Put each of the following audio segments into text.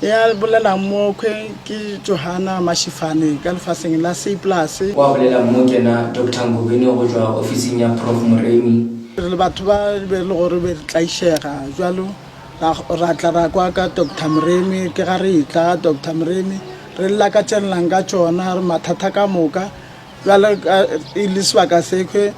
ya bolela mo ke Johanna Mashifane ka lefaseng la C+ wa bolela mo kena Dr. Ngobeni go jwa ofising ya Prof Moremi re batho ba be le gore be tlaishega jwalo ra tla ra kwa ka Dr. Moremi ke ga re itla Dr. Moremi re la ka tselang ka tsona re mathata ka moka jwalo e le sebaka sekwe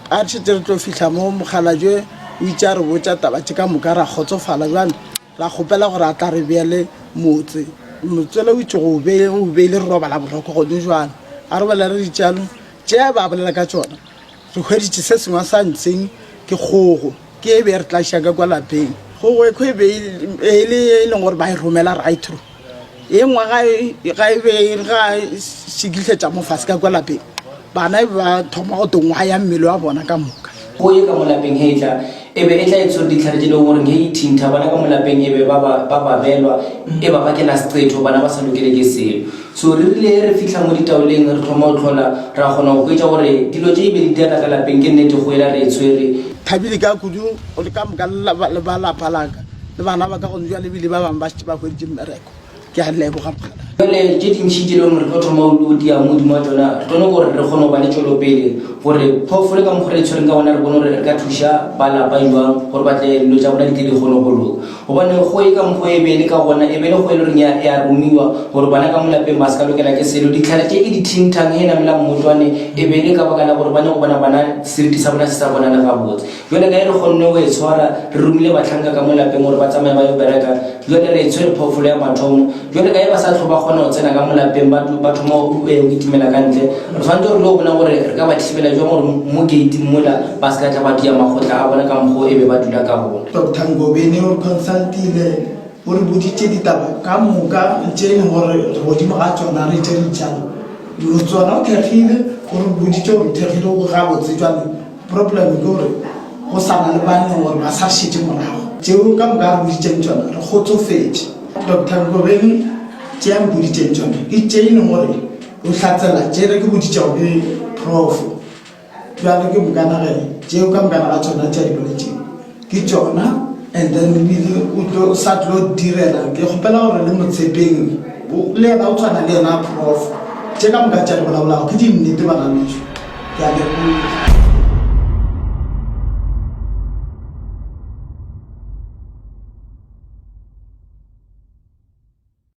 a tshetse tlo fihla mo mogala je o itse re botsa taba tse ka moka ra khotsofala jwalo la gopela gore a tla re beele motse le o itse go beele roba la boroko go jwana a re bela re ditjalo tše ba bolela ka tsona re hweditse se sengwe sa ntseng ke kgogo ke be re tla shaka kwa lapeng kgogo e khwe be e le gore ba e romela right through e ngwa ga e be ga sigitletsa mo fase ka kwa lapeng bana ba thoma go tongwa ya mmele wa bona ka moka go ye ka mo lapeng heitla ebe e tla etso ditlhare di le gore ge ithinta bana ka mo lapeng ebe ba belwa e ba ke na straight bana ba sa lokele ke selo so re rile re fihla mo ditaoleng re thoma go tlhola ra gona go kwetsa gore dilo tse e be di dira ka lapeng ke nnete go ela re tswere thabile ka kudu o le ka moka le ba lapa laka le bana ba ka go njwa le bile ba bang ba ba hweditse mmereko ke a leboga phana le je dintshi di le gore go thoma o dia mo di tsona re tone gore re gone ba le tšolopele gore phofole ka mogore tshwereng ka bona re bone re ka thuša ba lapa jwang gore ba tle lo tša bona di di gone go loka gobane go e ka mokgo e be le ka gona e be le go e le reng ya romiwa gore bana ka mo lapeng ba se ka lokela ke selo ditlhare tše e di thintang e namela mmotwane e be le ka baka la gore bane go bona bana seriti sa bona se sa bona le ga botse jone ka e re gonne o e tshwara re romile batlhanka ka mo lapeng gore ba tsamaye ba yo bereka jone re e tshwere phofolo ya mathomo jone ka e ba sa tlhoba gona o tsena ka mo lapeng batho mo o itimela ka ntle re tshwanetse gore lo bona gore re ka ba thibela jwa gore mo gating mola ba se ka tla ba dia magotla a bona ka mokgo e be ba dula ka bona Dr. Ngobeni o consultile o re boditse ditaba ka moka tse e gore re godimo ga tsona re tse ditjalo lo tsona o thegile o re boditse gore thegile go ga botse jwale problem ke gore go sana le bana gore ba sa shetse morago tseo ka moka re boditseng tsona re gotsofetse Dr. Ngobeni tse a boditseng tsona ke tse e leng gore o hlatsela tse re ke boditse go be prof jwale ke mokana ge tseo ka mokana ga tsona tse di boletseng ke tsona and then o sa tlo direla ke gopela gore le motshepeng le ena o tshwana le ena prof tse ka moka tša di bolabolago ke di nnete bana meso ke a leboga